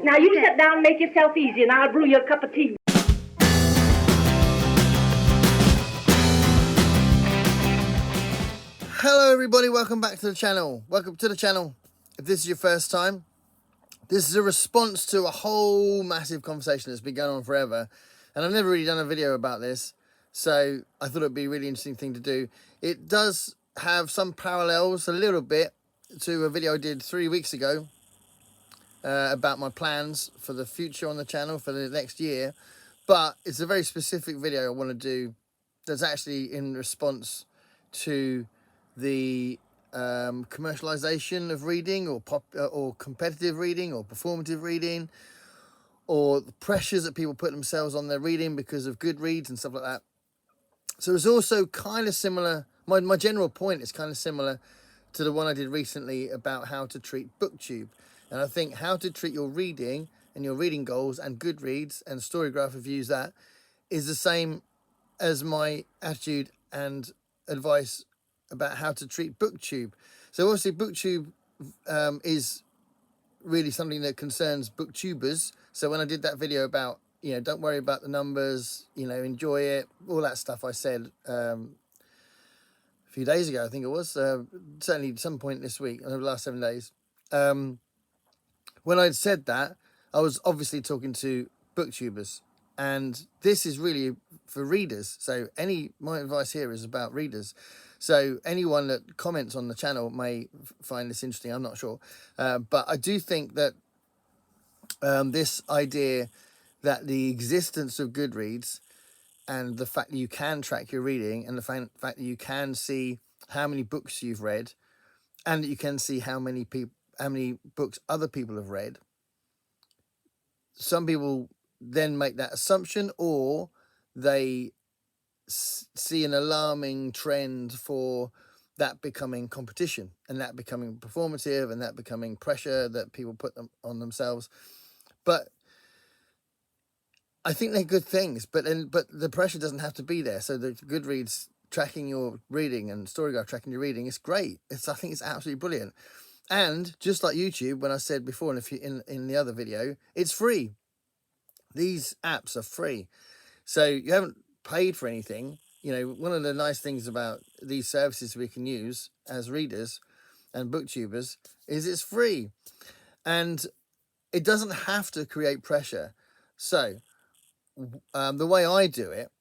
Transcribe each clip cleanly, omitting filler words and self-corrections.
Now you sit down and make yourself easy, and I'll brew you a cup of tea. Hello everybody, welcome back to the channel. Welcome to the channel. If this is your first time, this is a response to a whole massive conversation that's been going on forever. And I've never really done a video about this, so I thought it'd be a really interesting thing to do. It does have some parallels a little bit to a video I did 3 weeks ago about my plans for the future on the channel for the next year. But it's a very specific video I want to do that's actually in response to the commercialization of reading, or competitive reading, or performative reading, or the pressures that people put themselves on their reading because of Goodreads and stuff like that. So it's also kind of similar. My general point is kind of similar to the one I did recently about how to treat BookTube. And I think how to treat your reading and your reading goals and Goodreads and Storygraph reviews, that is the same as my attitude and advice about how to treat BookTube. So obviously BookTube is really something that concerns booktubers. So when I did that video about, don't worry about the numbers, enjoy it, all that stuff I said a few days ago, I think it was, certainly at some point this week, over the last 7 days. When I'd said that, I was obviously talking to booktubers, and this is really for readers. So my advice here is about readers. So anyone that comments on the channel may find this interesting, I'm not sure. But I do think that this idea that the existence of Goodreads and the fact that you can track your reading, and the fact that you can see how many books you've read, and that you can see how many books other people have read, some people then make that assumption, or they see an alarming trend for that becoming competition, and that becoming performative, and that becoming pressure that people put on themselves. But I think they're good things, but the pressure doesn't have to be there. So the Goodreads tracking your reading and Storygraph tracking your reading is great. I think it's absolutely brilliant. And just like YouTube, when I said before in the other video, it's free. These apps are free, so you haven't paid for anything. One of the nice things about these services we can use as readers and booktubers is it's free, and it doesn't have to create pressure. So the way I do it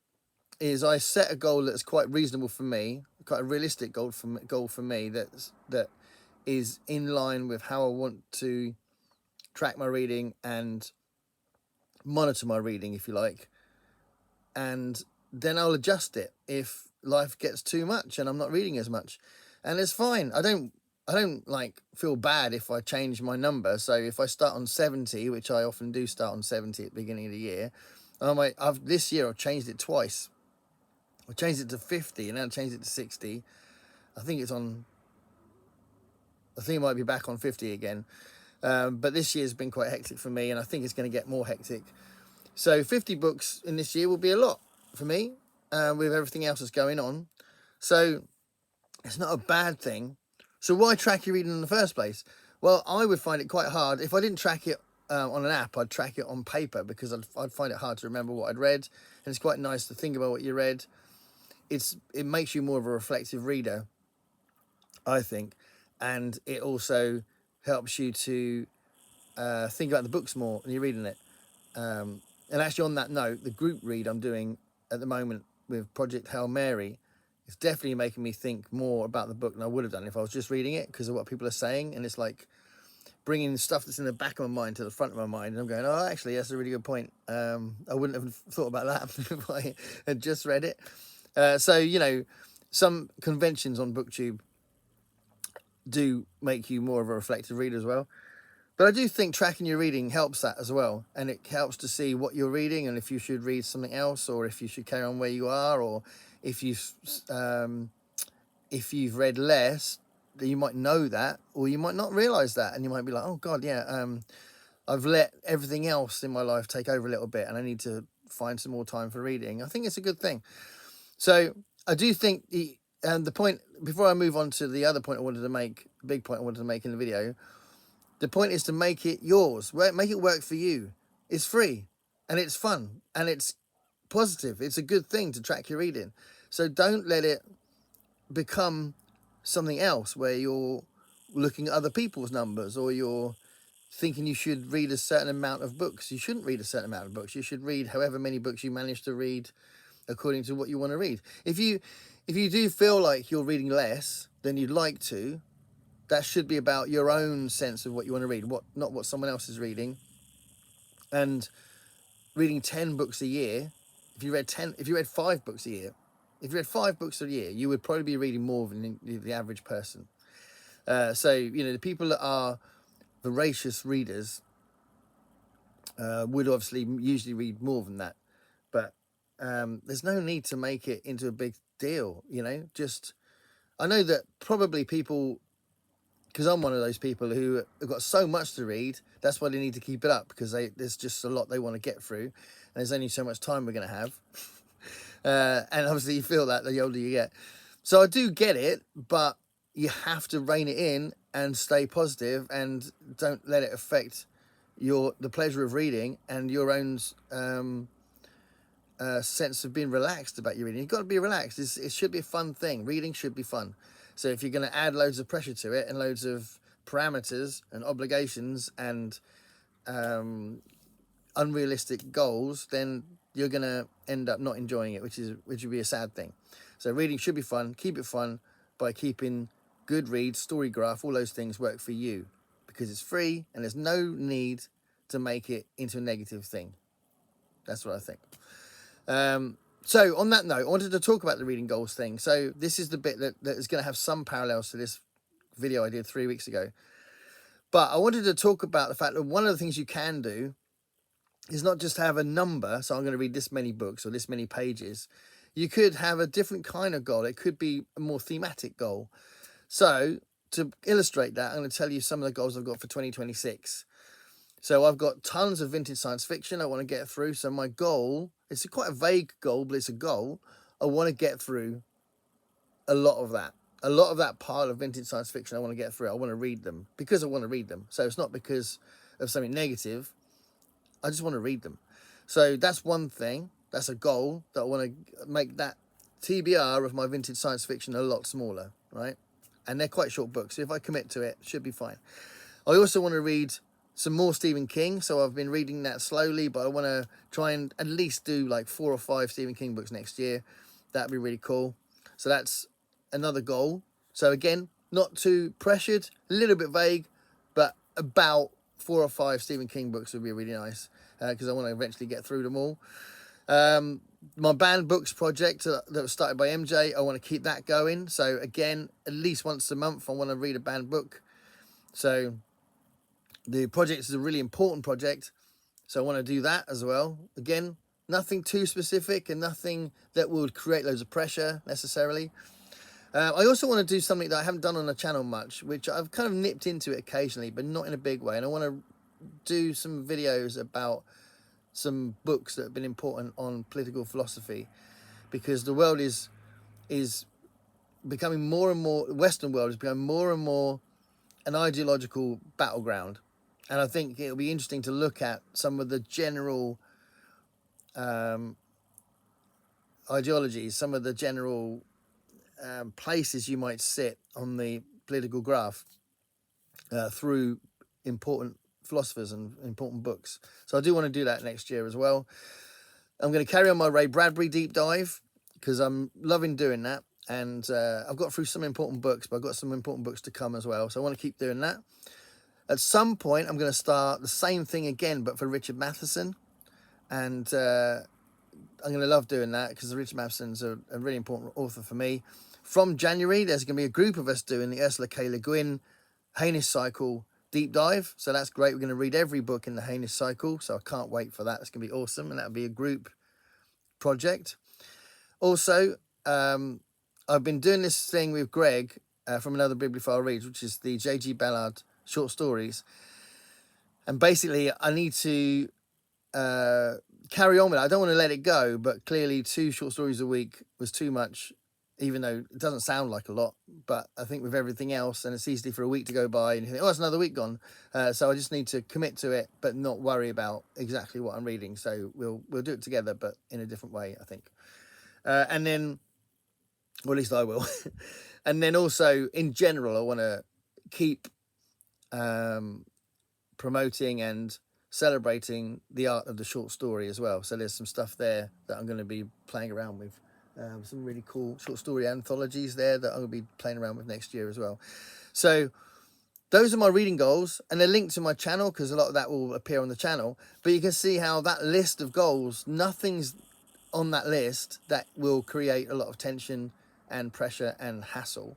is I set a goal that's quite reasonable for me, quite a realistic goal for me, that is in line with how I want to track my reading and monitor my reading, if you like. And then I'll adjust it if life gets too much and I'm not reading as much, and it's fine. I don't like feel bad if I change my number. So if I start on 70, which I often do start on 70 at the beginning of the year, this year I've changed it twice. I changed it to 50 and then I changed it to 60. I think it might be back on 50 again. But this year's been quite hectic for me, and I think it's going to get more hectic. So 50 books in this year will be a lot for me, with everything else that's going on. So it's not a bad thing. So why track your reading in the first place? Well, I would find it quite hard. If I didn't track it on an app, I'd track it on paper, because I'd find it hard to remember what I'd read. And it's quite nice to think about what you read. It makes you more of a reflective reader, I think. And it also helps you to think about the books more when you're reading it. And actually, on that note, the group read I'm doing at the moment with Project Hail Mary is definitely making me think more about the book than I would have done if I was just reading it, because of what people are saying. And it's like bringing stuff that's in the back of my mind to the front of my mind. And I'm going, oh, actually, that's a really good point. I wouldn't have thought about that if I had just read it. So, some conventions on BookTube do make you more of a reflective reader as well. But I do think tracking your reading helps that as well. And it helps to see what you're reading, and if you should read something else, or if you should carry on where you are, or if you've read less, that you might know that, or you might not realise that. And you might be like, oh, God, yeah, I've let everything else in my life take over a little bit, and I need to find some more time for reading. I think it's a good thing. So I do think the point, before I move on to the other point I wanted to make, the big point I wanted to make in the video, The point is to make it yours. Make it work for you. It's free and it's fun and it's positive. It's a good thing to track your reading. So don't let it become something else where you're looking at other people's numbers or you're thinking you should read a certain amount of books. You shouldn't read a certain amount of books. You should read however many books you manage to read according to what you want to read. If you do feel like you're reading less than you'd like to, that should be about your own sense of what you want to read, not what someone else is reading. And reading 10 books a year, if you read 5 books a year, you would probably be reading more than the average person. So, the people that are voracious readers would obviously usually read more than that. But there's no need to make it into a big deal, I know that probably people, because I'm one of those people who have got so much to read, that's why they need to keep it up, because there's just a lot they want to get through, and there's only so much time we're going to have. And obviously you feel that the older you get. So I do get it, but you have to rein it in and stay positive and don't let it affect the pleasure of reading and your own sense of being relaxed about your reading. You've got to be relaxed. It should be a fun thing. Reading should be fun. So if you're going to add loads of pressure to it and loads of parameters and obligations and unrealistic goals, then you're going to end up not enjoying it, which would be a sad thing. So reading should be fun. Keep it fun by keeping Goodreads, Storygraph, all those things work for you, because it's free and there's no need to make it into a negative thing. That's what I think. So on that note, I wanted to talk about the reading goals thing. So this is the bit that is going to have some parallels to this video I did 3 weeks ago. But I wanted to talk about the fact that one of the things you can do is not just have a number, so I'm going to read this many books or this many pages. You could have a different kind of goal. It could be a more thematic goal. So to illustrate that, I'm going to tell you some of the goals I've got for 2026. So I've got tons of vintage science fiction I want to get through. So my goal, it's quite a vague goal, but it's a goal. I want to get through a lot of that pile of vintage science fiction I want to get through. I want to read them because I want to read them. So it's not because of something negative. I just want to read them. So that's one thing. That's a goal, that I want to make that TBR of my vintage science fiction a lot smaller, right? And they're quite short books. So if I commit to it, should be fine. I also want to read some more Stephen King. So I've been reading that slowly, but I want to try and at least do like 4 or 5 Stephen King books next year. That'd be really cool. So that's another goal. So again, not too pressured, a little bit vague, but about 4 or 5 Stephen King books would be really nice, because I want to eventually get through them all. My banned books project that was started by MJ, I want to keep that going. So again, at least once a month, I want to read a banned book. So the project is a really important project, so I want to do that as well. Again, nothing too specific and nothing that would create loads of pressure necessarily. I also want to do something that I haven't done on the channel much, which I've kind of nipped into it occasionally, but not in a big way. And I want to do some videos about some books that have been important on political philosophy, because the world is becoming more and more, the Western world is becoming more and more an ideological battleground. And I think it'll be interesting to look at some of the general ideologies, some of the general places you might sit on the political graph through important philosophers and important books. So I do want to do that next year as well. I'm going to carry on my Ray Bradbury deep dive because I'm loving doing that. And I've got through some important books, but I've got some important books to come as well. So I want to keep doing that. At some point, I'm going to start the same thing again, but for Richard Matheson. And I'm going to love doing that because Richard Matheson's a really important author for me. From January, there's going to be a group of us doing the Ursula K. Le Guin Hainish Cycle deep dive. So that's great. We're going to read every book in the Hainish Cycle. So I can't wait for that. It's going to be awesome. And that'll be a group project. Also, I've been doing this thing with Greg from Another Bibliophile Reads, which is the J.G. Ballard short stories. And basically, I need to carry on with it. I don't want to let it go, but clearly 2 short stories a week was too much even though it doesn't sound like a lot, but I think with everything else, and it's easy for a week to go by and you think, oh, it's another week gone. So I just need to commit to it, but not worry about exactly what I'm reading. So we'll do it together, but in a different way, I think. And then, or at least I will. And then also in general, I want to keep promoting and celebrating the art of the short story as well. So there's some stuff there that I'm going to be playing around with. Some really cool short story anthologies there that I'm going to be playing around with next year as well. So those are my reading goals, and they're linked to my channel because a lot of that will appear on the channel. But you can see how that list of goals, nothing's on that list that will create a lot of tension and pressure and hassle.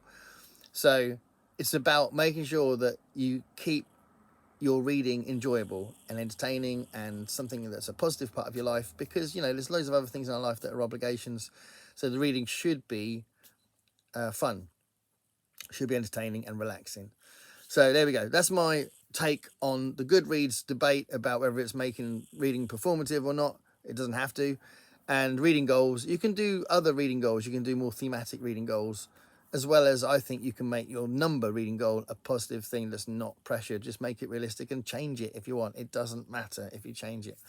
So it's about making sure that you keep your reading enjoyable and entertaining and something that's a positive part of your life, because there's loads of other things in our life that are obligations. So the reading should be fun, should be entertaining and relaxing. So there we go. That's my take on the Goodreads debate about whether it's making reading performative or not. It doesn't have to. And reading goals, you can do other reading goals. You can do more thematic reading goals, as well as I think you can make your number reading goal a positive thing that's not pressured. Just make it realistic and change it if you want. It doesn't matter if you change it.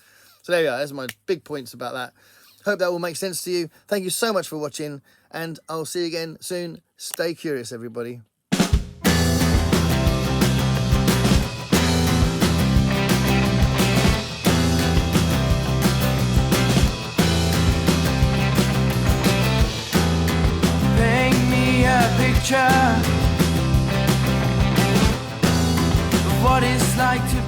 So there we are. Those are my big points about that. Hope that will make sense to you. Thank you so much for watching, and I'll see you again soon. Stay curious, everybody. Picture of what it's like to